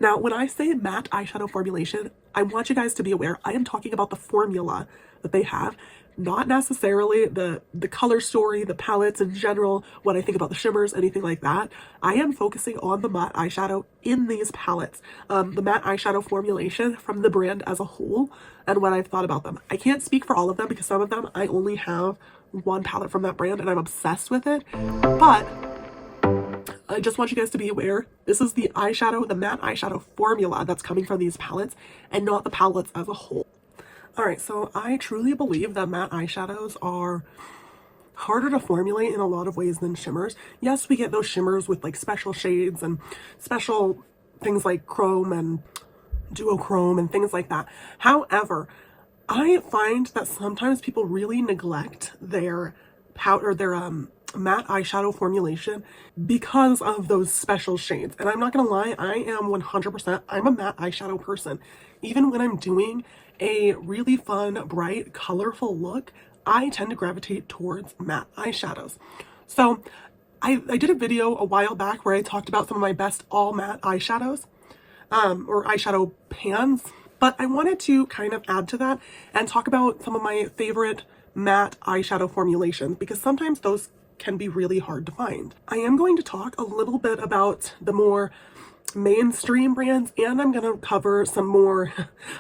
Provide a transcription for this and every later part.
Now, when I say matte eyeshadow formulation, I want you guys to be aware, I am talking about the formula that they have, not necessarily the color story, the palettes in general, what I think about the shimmers, anything like that. I am focusing on the matte eyeshadow in these palettes, the matte eyeshadow formulation from the brand as a whole, and what I've thought about them. I can't speak for all of them because some of them I only have one palette from that brand and I'm obsessed with it, but I just want you guys to be aware, this is the eyeshadow, the matte eyeshadow formula that's coming from these palettes and not the palettes as a whole. Alright, so I truly believe that matte eyeshadows are harder to formulate in a lot of ways than shimmers. Yes, we get those shimmers with like special shades and special things like chrome and duochrome and things like that. However, I find that sometimes people really neglect their powder, their matte eyeshadow formulation because of those special shades. And I'm not gonna lie, I am 100%, I'm a matte eyeshadow person. Even when I'm doing a really fun, bright, colorful look, I tend to gravitate towards matte eyeshadows. So I did a video a while back where I talked about some of my best all matte eyeshadows, or eyeshadow pans, but I wanted to kind of add to that and talk about some of my favorite matte eyeshadow formulations because sometimes those can be really hard to find. I am going to talk a little bit about the more mainstream brands, and I'm going to cover some more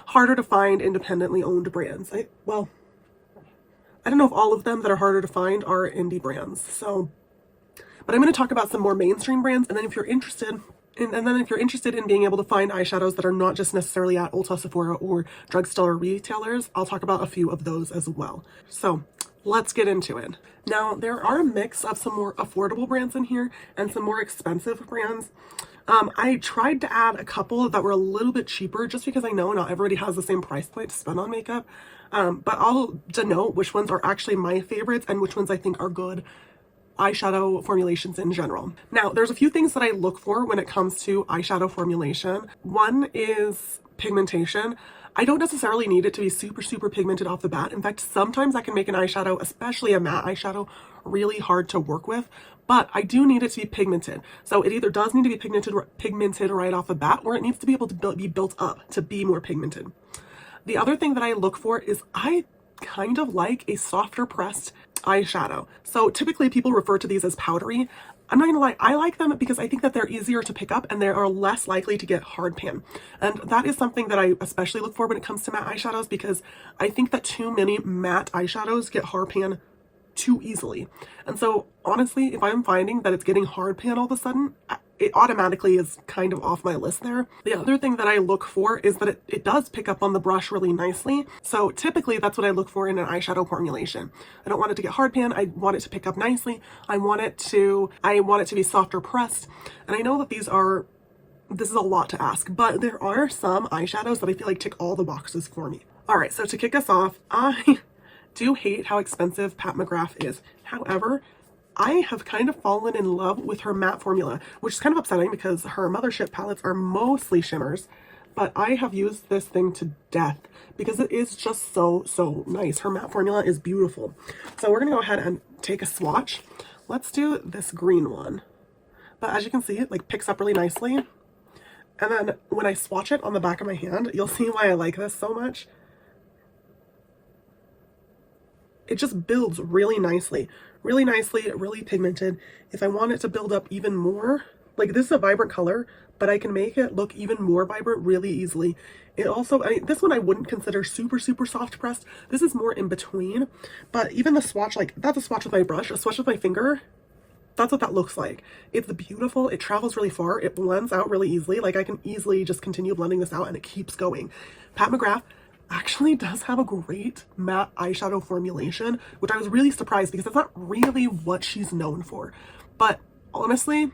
harder to find independently owned brands. I don't know if all of them that are harder to find are indie brands, so, but I'm going to talk about some more mainstream brands, and then if you're interested in being able to find eyeshadows that are not just necessarily at Ulta, Sephora, or drugstore retailers, I'll talk about a few of those as well. So let's get into it. Now, there are a mix of some more affordable brands in here and some more expensive brands. I tried to add a couple that were a little bit cheaper just because I know not everybody has the same price point to spend on makeup. But I'll denote which ones are actually my favorites and which ones I think are good eyeshadow formulations in general. Now, there's a few things that I look for when it comes to eyeshadow formulation. One is pigmentation. I don't necessarily need it to be super pigmented off the bat. In fact, sometimes I can make an eyeshadow, especially a matte eyeshadow, really hard to work with, but I do need it to be pigmented. So it either does need to be pigmented right off the bat, or it needs to be able to be built up to be more pigmented. The other thing that I look for is I kind of like a softer pressed eyeshadow. So typically people refer to these as powdery. I'm not gonna lie, I like them because I think that they're easier to pick up and they are less likely to get hard pan. And that is something that I especially look for when it comes to matte eyeshadows because I think that too many matte eyeshadows get hard pan too easily. And so honestly, if I'm finding that it's getting hard pan all of a sudden, it automatically is kind of off my list there. The other thing that I look for is that it does pick up on the brush really nicely. So typically that's what I look for in an eyeshadow formulation. I don't want it to get hard pan. I want it to pick up nicely. I want it to be softer pressed. And I know that this is a lot to ask, but there are some eyeshadows that I feel like tick all the boxes for me. All right, so to kick us off, I do hate how expensive Pat McGrath is. However, I have kind of fallen in love with her matte formula, which is kind of upsetting because her mothership palettes are mostly shimmers, but I have used this thing to death because it is just so nice. Her matte formula is beautiful. So we're gonna go ahead and take a swatch. Let's do this green one. But as you can see, it like picks up really nicely. And then when I swatch it on the back of my hand, you'll see why I like this so much. It just builds really nicely, really pigmented. If I want it to build up even more, like this is a vibrant color, but I can make it look even more vibrant really easily. It also, this one I wouldn't consider super soft pressed. This is more in between, but even the swatch, like that's a swatch with my brush, a swatch with my finger, that's what that looks like. It's beautiful, it travels really far, it blends out really easily. Like I can easily just continue blending this out and it keeps going. Pat McGrath actually does have a great matte eyeshadow formulation, which I was really surprised because that's not really what she's known for. But honestly,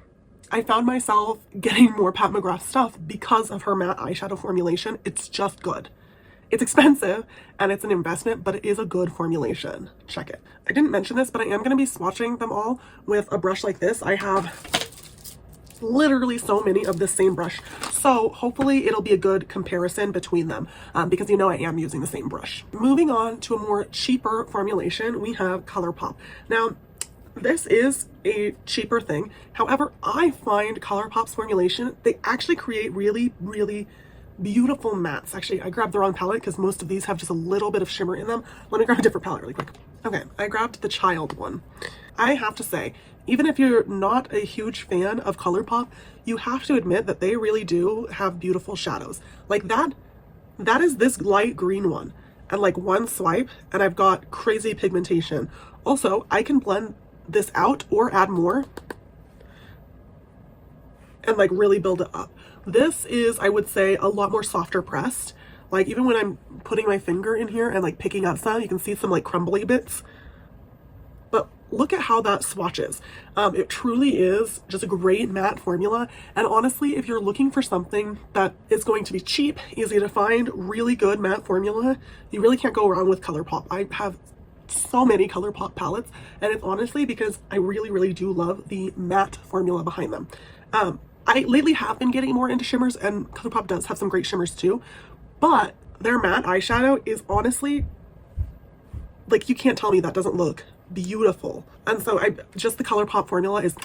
I found myself getting more Pat McGrath stuff because of her matte eyeshadow formulation. It's just good. It's expensive and it's an investment, but it is a good formulation. Check it. I didn't mention this, but I am going to be swatching them all with a brush like this. I have literally so many of this same brush, so hopefully it'll be a good comparison between them because you know I am using the same brush. Moving on to a more cheaper formulation, we have ColourPop. Now this is a cheaper thing. However, I find ColourPop's formulation, they actually create really, really beautiful mattes. Actually, I grabbed the wrong palette because most of these have just a little bit of shimmer in them. Let me grab a different palette really quick. Okay, I grabbed the Child one. I have to say, even if you're not a huge fan of ColourPop, you have to admit that they really do have beautiful shadows. Like that is this light green one. And like one swipe, and I've got crazy pigmentation. Also, I can blend this out or add more and like really build it up. This is, I would say, a lot more softer pressed. Like even when I'm putting my finger in here and like picking up some, you can see some like crumbly bits. But look at how that swatches. It truly is just a great matte formula. And honestly, if you're looking for something that is going to be cheap, easy to find, really good matte formula, you really can't go wrong with ColourPop. I have so many ColourPop palettes, and it's honestly because I really, really do love the matte formula behind them. I lately have been getting more into shimmers, and ColourPop does have some great shimmers too, but their matte eyeshadow is honestly, like, you can't tell me that doesn't look beautiful. And so just the ColourPop formula is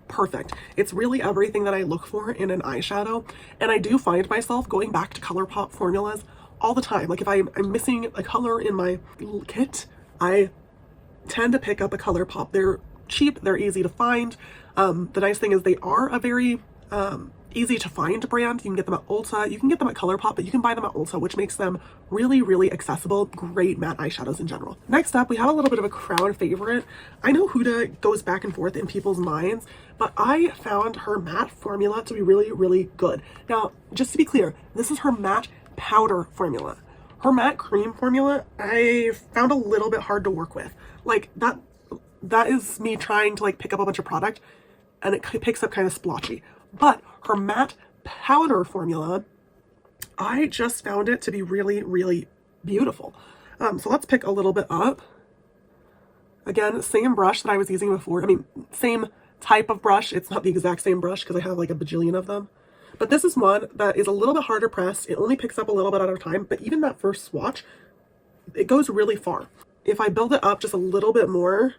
perfect. It's really everything that I look for in an eyeshadow, and I do find myself going back to ColourPop formulas all the time. Like if I'm missing a color in my kit, I tend to pick up a ColourPop. They're cheap, they're easy to find. The nice thing is they are a very easy to find brand. You can get them at Ulta, you can get them at ColourPop, but you can buy them at Ulta, which makes them really, really accessible, great matte eyeshadows in general. Next up, we have a little bit of a crowd favorite. I know Huda goes back and forth in people's minds, but I found her matte formula to be really, really good. Now, just to be clear, this is her matte powder formula. Her matte cream formula, I found a little bit hard to work with. Like that is me trying to like pick up a bunch of product and it picks up kind of splotchy. But her matte powder formula, I just found it to be really, really beautiful. So let's pick a little bit up. Again, same brush that I was using before. I mean, same type of brush. It's not the exact same brush because I have like a bajillion of them. But this is one that is a little bit harder pressed. It only picks up a little bit at a time, but even that first swatch, it goes really far. If I build it up just a little bit more,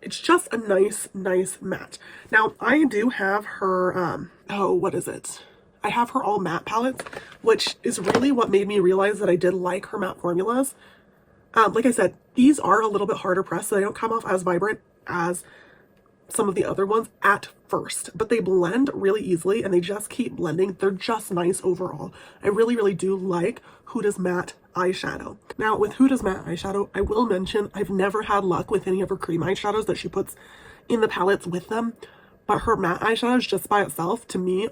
it's just a nice matte. Now, I do have her, oh, what is it? I have her all matte palettes, which is really what made me realize that I did like her matte formulas. Like I said, these are a little bit harder pressed, so they don't come off as vibrant as some of the other ones at first, but they blend really easily and they just keep blending. They're just nice overall. I really, really do like Huda's matte eyeshadow. Now with Huda's matte eyeshadow, I will mention I've never had luck with any of her cream eyeshadows that she puts in the palettes with them, but her matte eyeshadows just by itself to me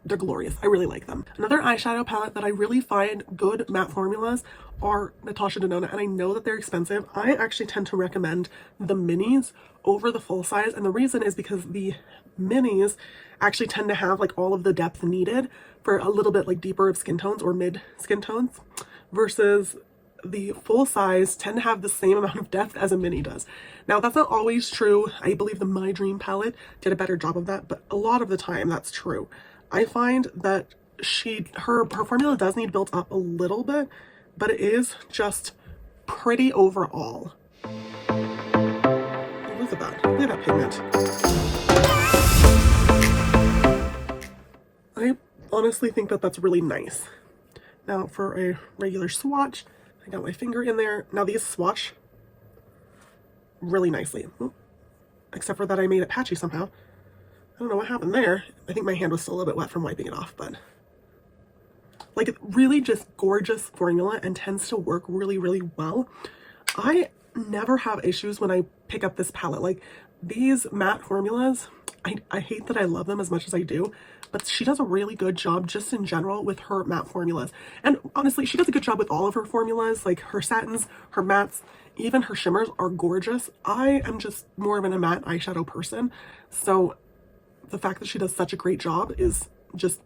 they're glorious. I really like them. Another eyeshadow palette that I really find good matte formulas are Natasha Denona, and I know that they're expensive. I actually tend to recommend the minis over the full size, and the reason is because the minis actually tend to have like all of the depth needed for a little bit like deeper of skin tones or mid skin tones, versus the full size tend to have the same amount of depth as a mini does. Now that's not always true. I believe the My Dream palette did a better job of that, but a lot of the time that's true. I find that her formula does need built up a little bit, but it is just pretty overall. Look at that. Look at that pigment. I honestly think that that's really nice. Now for a regular swatch, I got my finger in there. Now these swatch really nicely. Except for that I made it patchy somehow. I don't know what happened there. I think my hand was still a little bit wet from wiping it off, but like it's really just gorgeous formula and tends to work really, really well. I never have issues when I pick up this palette. Like these matte formulas, I hate that I love them as much as I do, but she does a really good job just in general with her matte formulas. And honestly, she does a good job with all of her formulas, like her satins, her mattes, even her shimmers are gorgeous. I am just more of a matte eyeshadow person, so the fact that she does such a great job is just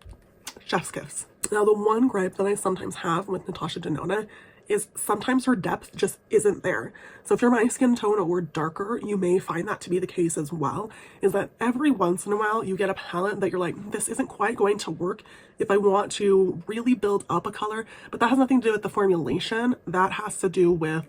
chef's kiss. Now, the one gripe that I sometimes have with Natasha Denona is sometimes her depth just isn't there. So if you're my skin tone or darker, you may find that to be the case as well, is that every once in a while you get a palette that you're like, this isn't quite going to work if I want to really build up a color, but that has nothing to do with the formulation. That has to do with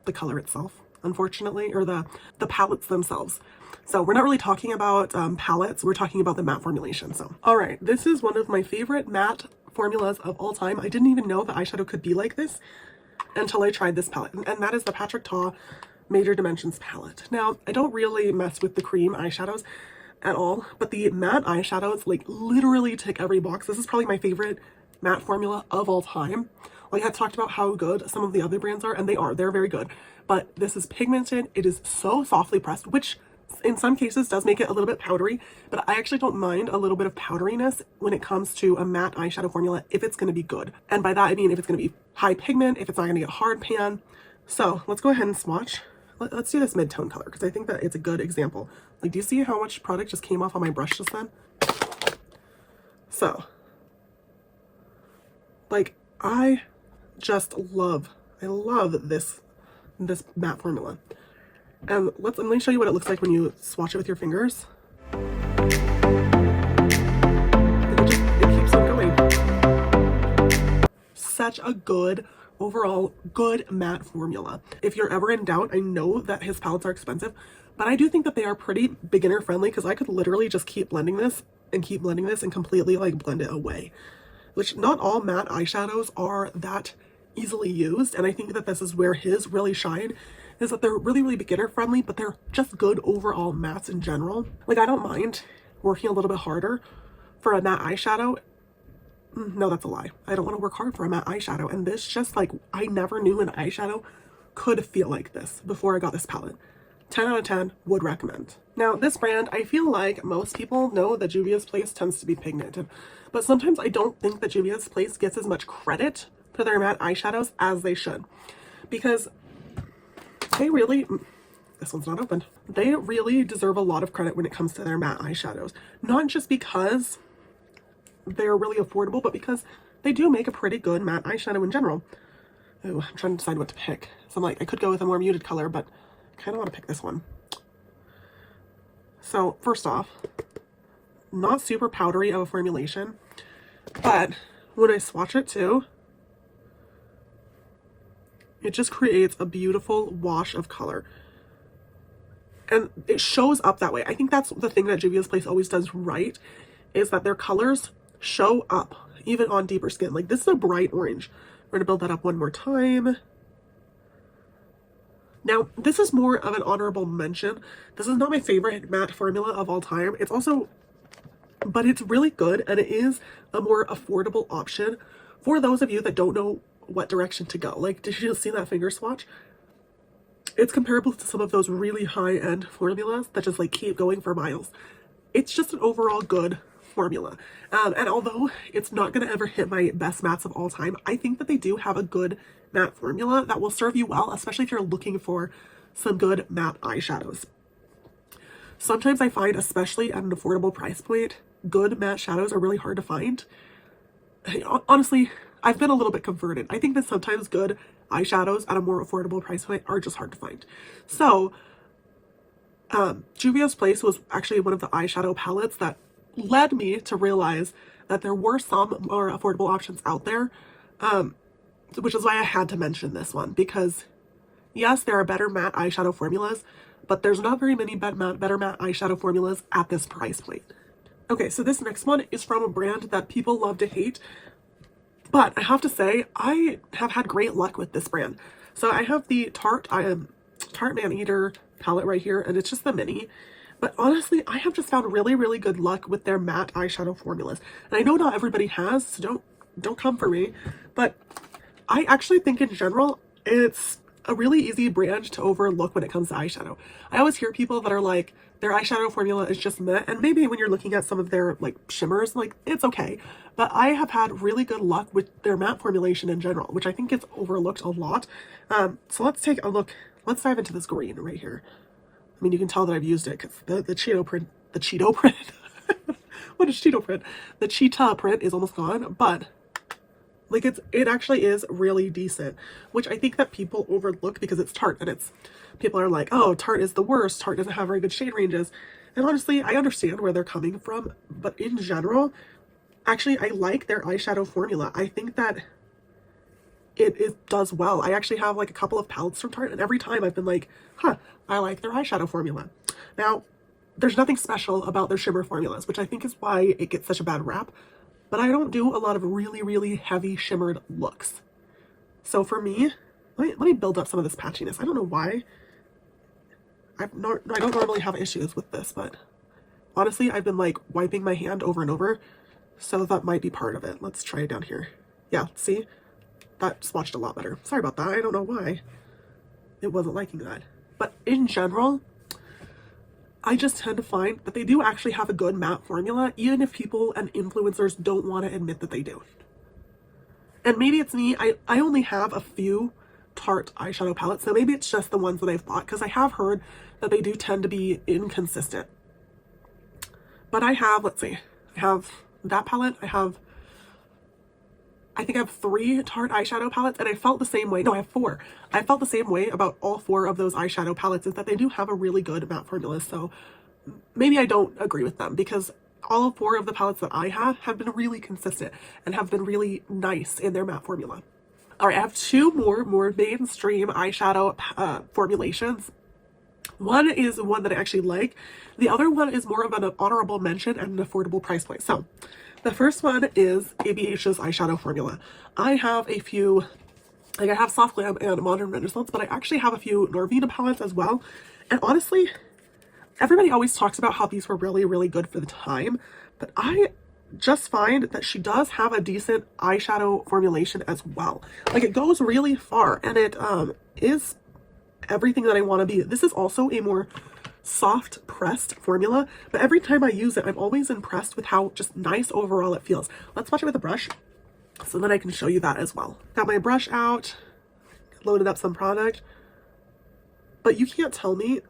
the color itself. unfortunately, or the palettes themselves. So we're not really talking about palettes, we're talking about the matte formulation. So, all right, this is one of my favorite matte formulas of all time. I didn't even know the eyeshadow could be like this until I tried this palette, and that is the Patrick Ta Major Dimensions palette. Now, I don't really mess with the cream eyeshadows at all, but the matte eyeshadows like literally tick every box. This is probably my favorite matte formula of all time. Like I talked about how good some of the other brands are, and they're very good, but this is pigmented. It is so softly pressed, which in some cases does make it a little bit powdery, but I actually don't mind a little bit of powderiness when it comes to a matte eyeshadow formula if it's going to be good. And by that I mean if it's going to be high pigment, if it's not going to get hard pan. So let's go ahead and swatch. Let's do this mid-tone color because I think that it's a good example. Like, do you see how much product just came off on my brush just then? So, like, I love this matte formula. And let me show you what it looks like when you swatch it with your fingers. It keeps on going. Such a good, overall good matte formula. If you're ever in doubt, I know that his palettes are expensive, but I do think that they are pretty beginner friendly because I could literally just keep blending this and completely like blend it away. Which not all matte eyeshadows are that easily used, and I think that this is where his really shine, is that they're really beginner friendly, but they're just good overall mattes in general. Like, I don't mind working a little bit harder for a matte eyeshadow. No, that's a lie. I don't want to work hard for a matte eyeshadow, and this just like, I never knew an eyeshadow could feel like this before I got this palette. 10 out of 10 would recommend. Now, this brand, I feel like most people know that Juvia's Place tends to be pigmented, but sometimes I don't think that Juvia's Place gets as much credit for their matte eyeshadows as they should, because they really, this one's not open, they really deserve a lot of credit when it comes to their matte eyeshadows. Not just because they're really affordable, but because they do make a pretty good matte eyeshadow in general. Ooh, I'm trying to decide what to pick. So I'm like, I could go with a more muted color, but I kind of want to pick this one. So first off, not super powdery of a formulation, but when I swatch it too, it just creates a beautiful wash of color. And it shows up that way. I think that's the thing that Juvia's Place always does right, is that their colors show up even on deeper skin. Like, this is a bright orange. We're gonna build that up one more time. Now, this is more of an honorable mention. This is not my favorite matte formula of all time. It's also, but it's really good, and it is a more affordable option for those of you that don't know what direction to go. Like, did you just see that finger swatch? It's comparable to some of those really high-end formulas that just like keep going for miles. It's just an overall good formula. And although it's not going to ever hit my best mattes of all time, I think that they do have a good matte formula that will serve you well, especially if you're looking for some good matte eyeshadows. Sometimes I find, especially at an affordable price point, good matte shadows are really hard to find. Honestly, I've been a little bit converted. I think that sometimes good eyeshadows at a more affordable price point are just hard to find. So, Juvia's Place was actually one of the eyeshadow palettes that led me to realize that there were some more affordable options out there, which is why I had to mention this one, because yes, there are better matte eyeshadow formulas, but there's not very many better matte eyeshadow formulas at this price point. Okay, so this next one is from a brand that people love to hate, but I have to say, I have had great luck with this brand. So I have the Tarte Maneater palette right here, and it's just the mini. But honestly, I have just found really good luck with their matte eyeshadow formulas. And I know not everybody has, so don't come for me. But I actually think in general, it's a really easy brand to overlook when it comes to eyeshadow. I always hear people that are like, their eyeshadow formula is just meh, and maybe when you're looking at some of their like shimmers, like, it's okay. But I have had really good luck with their matte formulation in general, which I think gets overlooked a lot. So let's take a look. Let's dive into this green right here. I mean, you can tell that I've used it because the Cheeto print, what is Cheeto print? The cheetah print is almost gone, but like it actually is really decent, which I think that people overlook because it's Tarte, and people are like, oh, Tarte is the worst. Tarte doesn't have very good shade ranges. And honestly, I understand where they're coming from, but in general, actually, I like their eyeshadow formula. I think that it does well. I actually have like a couple of palettes from Tarte, and every time I've been like, huh, I like their eyeshadow formula. Now, there's nothing special about their shimmer formulas, which I think is why it gets such a bad rap, but I don't do a lot of really, really heavy shimmered looks. So for me, let me build up some of this patchiness. I don't know why. I don't normally have issues with this, but honestly, I've been like wiping my hand over and over, so that might be part of it. Let's try it down here. Yeah, see? That swatched a lot better. Sorry about that. I don't know why it wasn't liking that. But in general, I just tend to find that they do actually have a good matte formula, even if people and influencers don't want to admit that they do. And maybe it's me. I only have a few Tarte eyeshadow palettes, so maybe it's just the ones that I've bought, because I have heard that they do tend to be inconsistent. But I have, let's see, I have that palette, I think I have 3 Tarte eyeshadow palettes, and I felt the same way. No, I have 4. I felt the same way about all 4 of those eyeshadow palettes, is that they do have a really good matte formula. So maybe I don't agree with them, because all 4 of the palettes that I have been really consistent and have been really nice in their matte formula. All right, I have 2 more mainstream eyeshadow formulations. One is one that I actually like. The other one is more of an honorable mention and an affordable price point. So the first one is ABH's eyeshadow formula. I have a few, like I have Soft Glam and Modern Renaissance, but I actually have a few Norvina palettes as well. And honestly, everybody always talks about how these were really, really good for the time, but I just find that she does have a decent eyeshadow formulation as well. Like, it goes really far, and it is everything that I want to be. This is also a more soft pressed formula, but every time I use it, I'm always impressed with how just nice overall it feels. Let's watch it with a brush so that I can show you that as well. Got my brush out, loaded up some product, but you can't tell me,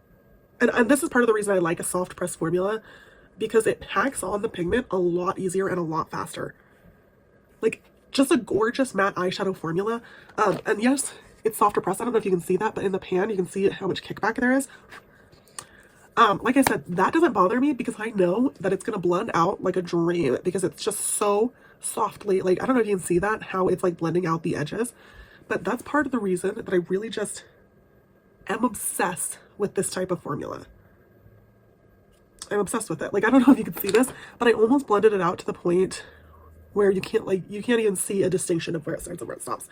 and this is part of the reason I like a soft press formula, because it packs on the pigment a lot easier and a lot faster. Like, just a gorgeous matte eyeshadow formula. And yes, it's softer press. I don't know if you can see that, but in the pan you can see how much kickback there is. Like I said, that doesn't bother me, because I know that it's gonna blend out like a dream, because it's just so softly, like, I don't know if you can see that, how it's like blending out the edges, but that's part of the reason that I really just am obsessed with this type of formula. I'm obsessed with it. Like, I don't know if you can see this, but I almost blended it out to the point where you can't even see a distinction of where it starts and where it stops.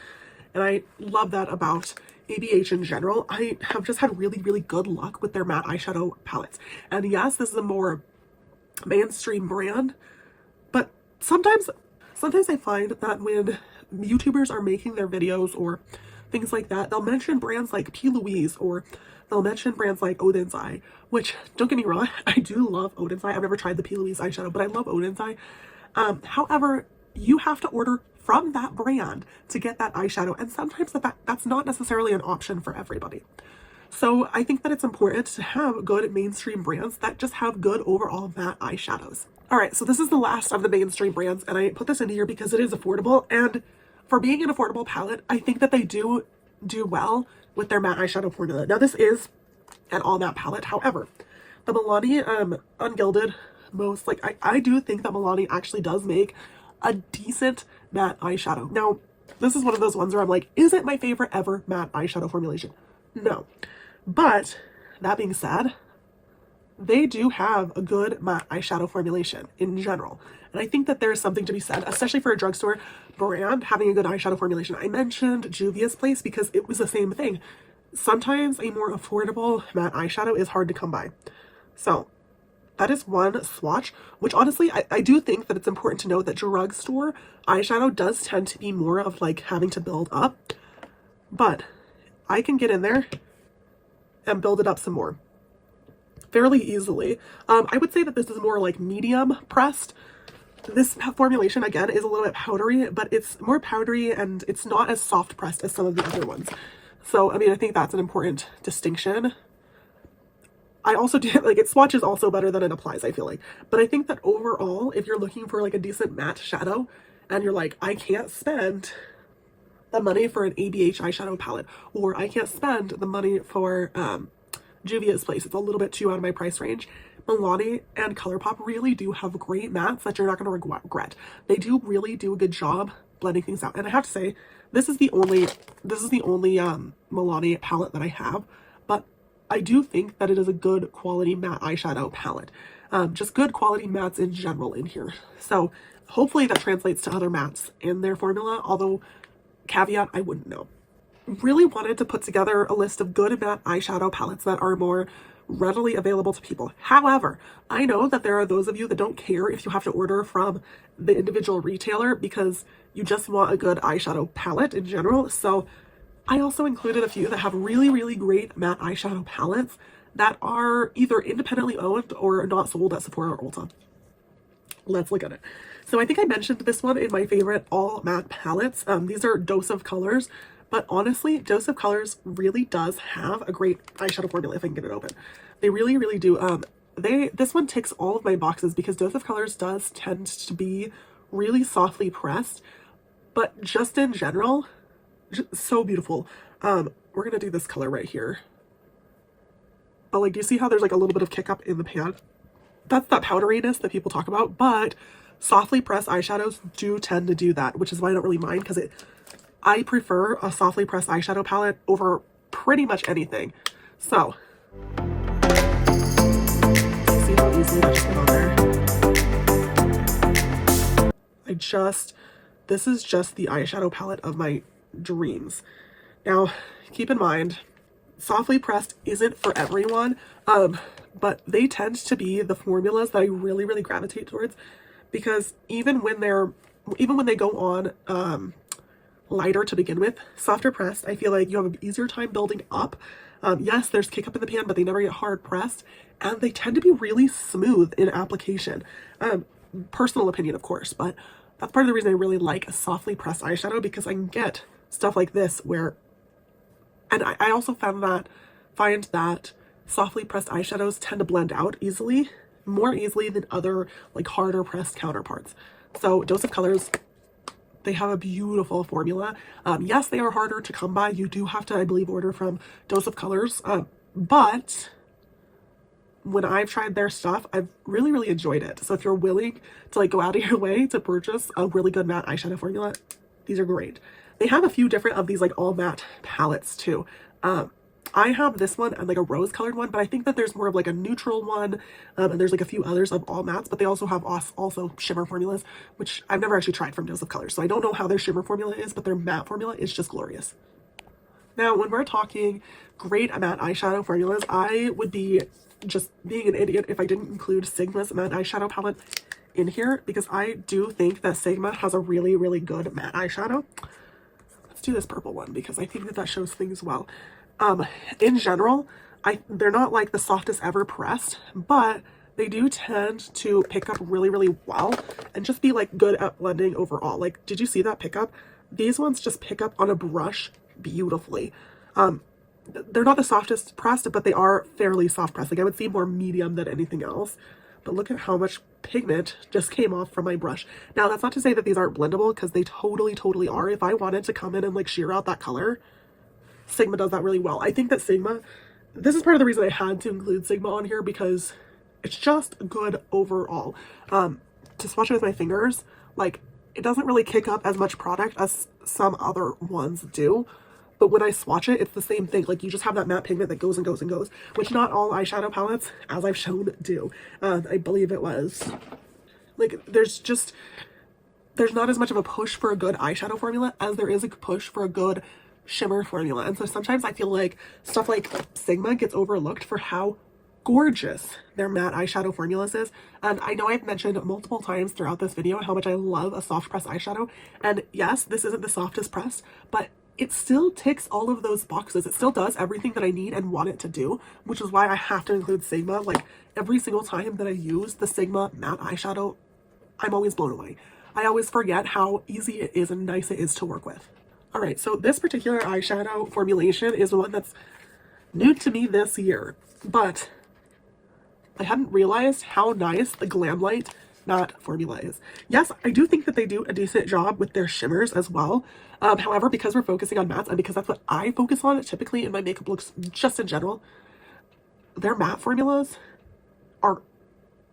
And I love that about ABH in general. I have just had really, really good luck with their matte eyeshadow palettes. And yes, this is a more mainstream brand, but sometimes I find that when YouTubers are making their videos or things like that, they'll mention brands like P. Louise, or they'll mention brands like Odin's Eye, which, don't get me wrong, I do love Odin's Eye. I've never tried the P. Louise eyeshadow, but I love Odin's Eye. However, you have to order from that brand to get that eyeshadow, and sometimes that's not necessarily an option for everybody. So I think that it's important to have good mainstream brands that just have good overall matte eyeshadows. All right, so this is the last of the mainstream brands, and I put this in here because it is affordable, and for being an affordable palette, I think that they do well with their matte eyeshadow formula. Now, this is an all matte palette. However, the Milani Ungilded Most, like, I do think that Milani actually does make a decent matte eyeshadow. Now, this is one of those ones where I'm like, is it my favorite ever matte eyeshadow formulation? No. But that being said, they do have a good matte eyeshadow formulation in general. And I think that there's something to be said, especially for a drugstore brand, having a good eyeshadow formulation. I mentioned Juvia's Place because it was the same thing. Sometimes a more affordable matte eyeshadow is hard to come by. So that is one swatch, which honestly, I do think that it's important to note that drugstore eyeshadow does tend to be more of like having to build up, but I can get in there and build it up some more fairly easily. I would say that this is more like medium pressed. This formulation, again, is a little bit powdery, but it's more powdery and it's not as soft pressed as some of the other ones. So, I mean, I think that's an important distinction. I also do, like, it swatches also better than it applies, I feel like. But I think that overall, if you're looking for like a decent matte shadow and you're like, I can't spend the money for an ABH eyeshadow palette, or I can't spend the money for Juvia's Place, it's a little bit too out of my price range, Milani and ColourPop really do have great mattes that you're not going to regret. They do really do a good job blending things out. And I have to say, this is the only Milani palette that I have, but I do think that it is a good quality matte eyeshadow palette. Just good quality mattes in general in here. So hopefully that translates to other mattes in their formula, although caveat, I wouldn't know. Really wanted to put together a list of good matte eyeshadow palettes that are more readily available to people. However, I know that there are those of you that don't care if you have to order from the individual retailer because you just want a good eyeshadow palette in general. So I also included a few that have really, really great matte eyeshadow palettes that are either independently owned or not sold at Sephora or Ulta. Let's look at it. So I think I mentioned this one in my favorite all matte palettes. These are Dose of Colors, but honestly, Dose of Colors really does have a great eyeshadow formula if I can get it open. They really, really do. This one ticks all of my boxes because Dose of Colors does tend to be really softly pressed, but just in general, just so beautiful. We're gonna do this color right here. But like, do you see how there's like a little bit of kick up in the pan? That's that powderiness that people talk about, but softly pressed eyeshadows do tend to do that, which is why I don't really mind, because I prefer a softly pressed eyeshadow palette over pretty much anything. So, see how easily that just went on there? This is just the eyeshadow palette of my dreams. Now, keep in mind, softly pressed isn't for everyone, but they tend to be the formulas that I really, really gravitate towards, because even when they go on lighter to begin with, softer pressed, I feel like you have an easier time building up. Yes, there's kick up in the pan, but they never get hard pressed, and they tend to be really smooth in application. Personal opinion, of course, but that's part of the reason I really like a softly pressed eyeshadow, because I can get stuff like this where, and I also find that softly pressed eyeshadows tend to blend out easily, more easily than other like harder pressed counterparts. So Dose of Colors, they have a beautiful formula. Yes, they are harder to come by. You do have to, I believe, order from Dose of Colors. But when I've tried their stuff, I've really, really enjoyed it. So if you're willing to like go out of your way to purchase a really good matte eyeshadow formula, these are great. They have a few different of these like all matte palettes too. I have this one and like a rose colored one, but I think that there's more of like a neutral one, and there's like a few others of all mattes, but they also have also shimmer formulas, which I've never actually tried from Dose of Colors, so I don't know how their shimmer formula is, but their matte formula is just glorious. Now, when we're talking great matte eyeshadow formulas, I would be just being an idiot if I didn't include Sigma's matte eyeshadow palette in here, because I do think that Sigma has a really, really good matte eyeshadow. Let's do this purple one because I think that shows things well. In general, they're not like the softest ever pressed, but they do tend to pick up really, really well and just be like good at blending overall. Like, did you see that pickup? These ones just pick up on a brush beautifully. They're not the softest pressed, but they are fairly soft pressed. Like, I would see more medium than anything else. But look at how much pigment just came off from my brush. Now, that's not to say that these aren't blendable, because they totally, totally are. If I wanted to come in and like sheer out that color, Sigma does that really well. I think that Sigma, this is part of the reason I had to include Sigma on here, because it's just good overall. To swatch it with my fingers, like, it doesn't really kick up as much product as some other ones do. But when I swatch it, it's the same thing. Like, you just have that matte pigment that goes and goes and goes, which not all eyeshadow palettes, as I've shown, do. I believe it was, like, there's not as much of a push for a good eyeshadow formula as there is a push for a good shimmer formula. And so sometimes I feel like stuff like Sigma gets overlooked for how gorgeous their matte eyeshadow formulas is. And I know I've mentioned multiple times throughout this video how much I love a soft press eyeshadow. And yes, this isn't the softest pressed, but it still ticks all of those boxes. It still does everything that I need and want it to do, which is why I have to include Sigma. Like, every single time that I use the Sigma matte eyeshadow, I'm always blown away. I always forget how easy it is and nice it is to work with. All right, so this particular eyeshadow formulation is one that's new to me this year, but I hadn't realized how nice the Glamlight matte formula is. Yes, I do think that they do a decent job with their shimmers as well. However, because we're focusing on mattes, and because that's what I focus on typically in my makeup looks just in general, their matte formulas are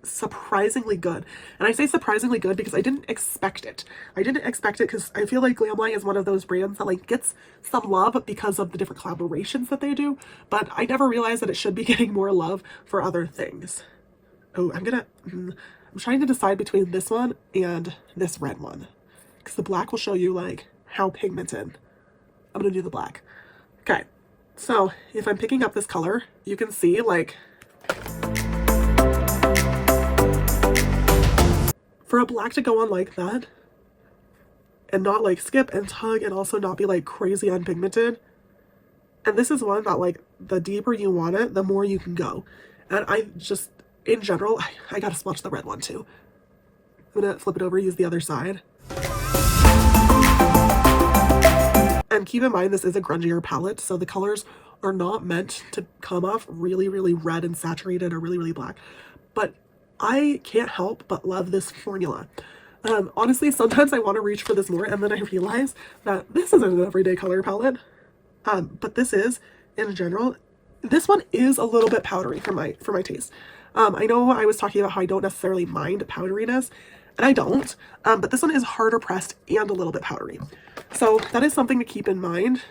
surprisingly good. And I say surprisingly good because I didn't expect it. I didn't expect it because I feel like Glamlight is one of those brands that like gets some love because of the different collaborations that they do, but I never realized that it should be getting more love for other things. Oh, I'm trying to decide between this one and this red one because the black will show you like how pigmented. I'm gonna do the black. Okay, so if I'm picking up this color, you can see like for a black to go on like that and not like skip and tug and also not be like crazy unpigmented. And this is one that like the deeper you want it, the more you can go. And I just, in general, I gotta swatch the red one too. I'm gonna flip it over, use the other side. And keep in mind, this is a grungier palette, so the colors are not meant to come off really, really red and saturated or really, really black. But I can't help but love this formula. Honestly, sometimes I want to reach for this more, and then I realize that this isn't an everyday color palette. But this is, in general, this one is a little bit powdery for my taste. I know I was talking about how I don't necessarily mind powderiness, and I don't, but this one is harder pressed and a little bit powdery. So that is something to keep in mind.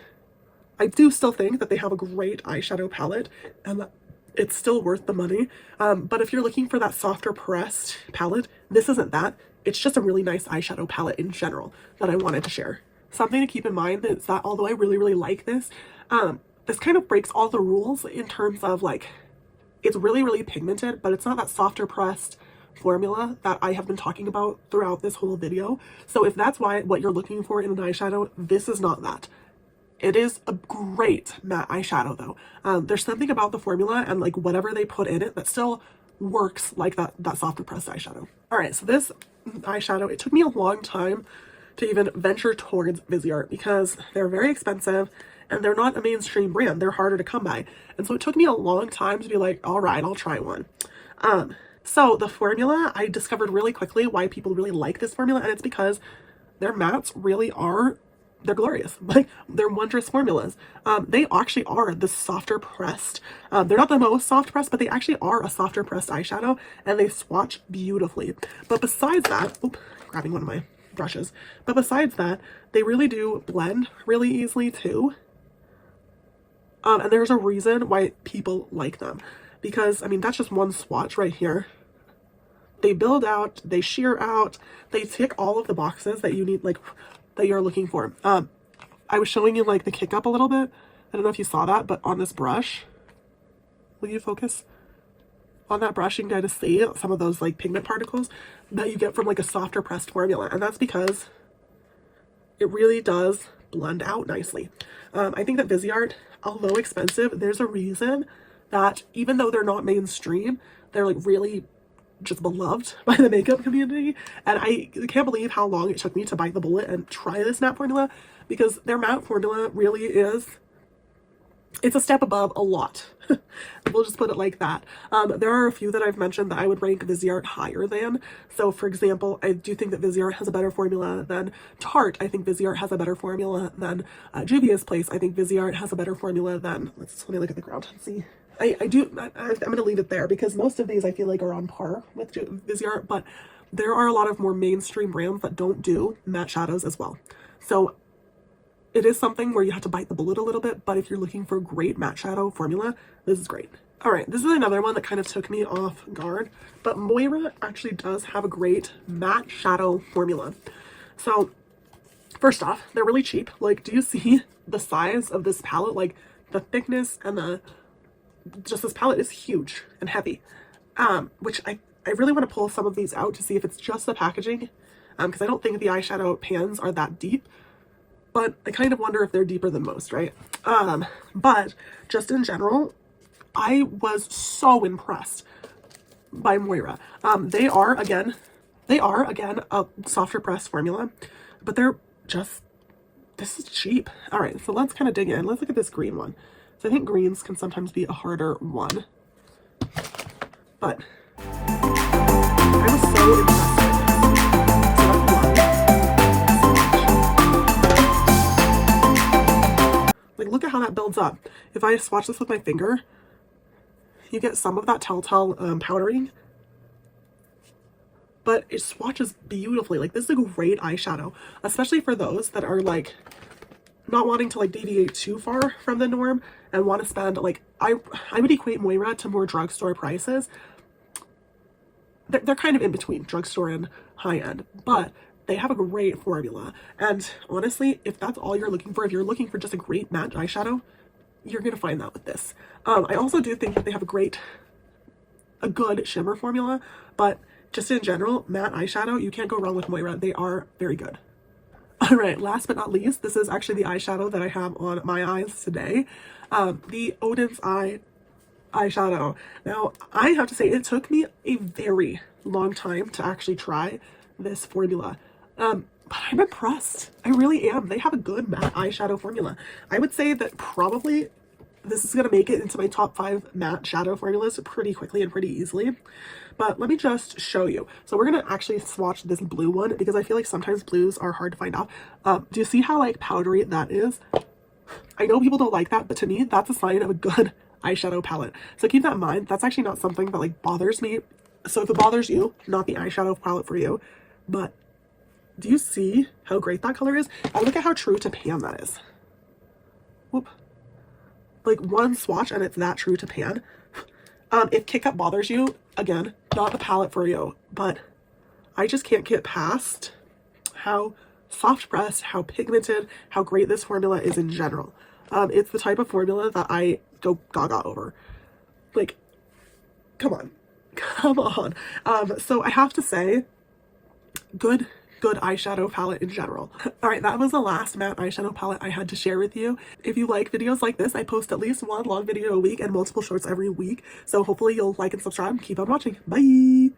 I do still think that they have a great eyeshadow palette, and that it's still worth the money. But if you're looking for that softer pressed palette, this isn't that. It's just a really nice eyeshadow palette in general that I wanted to share. Something to keep in mind is that although I really, really like this, this kind of breaks all the rules in terms of like, it's really, really pigmented, but it's not that softer pressed formula that I have been talking about throughout this whole video. So if that's what you're looking for in an eyeshadow, this is not that. It is a great matte eyeshadow though. There's something about the formula and like whatever they put in it that still works like that softer pressed eyeshadow. All right, so this eyeshadow, it took me a long time to even venture towards Viseart because they're very expensive and they're not a mainstream brand. They're harder to come by. And so it took me a long time to be like, all right, I'll try one. So the formula, I discovered really quickly why people really like this formula, and it's because their mattes really are, they're glorious. Like, they're wondrous formulas. They actually are the softer pressed. They're not the most soft pressed, but they actually are a softer pressed eyeshadow, and they swatch beautifully. But besides that, grabbing one of my brushes. But besides that, they really do blend really easily too. And there's a reason why people like them. Because, I mean, that's just one swatch right here. They build out, they sheer out, they tick all of the boxes that you need, like, that you're looking for. I was showing you, like, the kick up a little bit. I don't know if you saw that, but on this brush, will you focus? On that brush, you can kind of see some of those, like, pigment particles that you get from, like, a softer pressed formula. And that's because it really does blend out nicely. I think that Viseart, although expensive, there's a reason that even though they're not mainstream, they're like really just beloved by the makeup community. And I can't believe how long it took me to bite the bullet and try this matte formula, because their matte formula really is, it's a step above a lot. We'll just put it like that. There are a few that I've mentioned that I would rank Viseart higher than. So for example, I do think that Viseart has a better formula than Tarte. I think Viseart has a better formula than Juvia's Place. I think Viseart has a better formula than, let me look at the ground and see. I'm going to leave it there because most of these I feel like are on par with Viseart, but there are a lot of more mainstream brands that don't do matte shadows as well. So it is something where you have to bite the bullet a little bit, but if you're looking for a great matte shadow formula, this is great. All right, this is another one that kind of took me off guard, but Moira actually does have a great matte shadow formula. So first off, they're really cheap. Like, do you see the size of this palette? Like, the thickness and just this palette is huge and heavy, which I really want to pull some of these out to see if it's just the packaging, because I don't think the eyeshadow pans are that deep, but I kind of wonder if they're deeper than most, right? But just in general, I was so impressed by Moira. They are again a softer press formula, but this is cheap. All right, so let's kind of dig in. Let's look at this green one. So I think greens can sometimes be a harder one, but I was so impressed by this. So that's one. Like, look at how that builds up. If I swatch this with my finger, you get some of that telltale powdering, but it swatches beautifully. Like, this is a great eyeshadow, especially for those that are like not wanting to like deviate too far from the norm and want to spend like, I would equate Moira to more drugstore prices. They're kind of in between drugstore and high end, but they have a great formula. And honestly, if that's all you're looking for, if you're looking for just a great matte eyeshadow, you're gonna find that with this. I also do think that they have a good shimmer formula, but just in general, matte eyeshadow, you can't go wrong with Moira. They are very good. All right, last but not least, this is actually the eyeshadow that I have on my eyes today. The Odin's Eye eyeshadow. Now, I have to say, it took me a very long time to actually try this formula. But I'm impressed. I really am. They have a good matte eyeshadow formula. I would say that probably this is going to make it into my top 5 matte shadow formulas pretty quickly and pretty easily. But let me just show you. So we're going to actually swatch this blue one because I feel like sometimes blues are hard to find out. Do you see how like powdery that is? I know people don't like that, but to me, that's a sign of a good eyeshadow palette. So keep that in mind. That's actually not something that like bothers me. So if it bothers you, not the eyeshadow palette for you. But do you see how great that color is? And look at how true to pan that is. Whoop. Like one swatch and it's that true to pan. If Kit Kat bothers you, again, not the palette for you, but I just can't get past how soft pressed, how pigmented, how great this formula is in general. It's the type of formula that I go gaga over. Like, come on. Come on. So I have to say, good eyeshadow palette in general. All right, that was the last matte eyeshadow palette I had to share with you. If you like videos like this, I post at least one long video a week and multiple shorts every week. So hopefully you'll like and subscribe and keep on watching. Bye!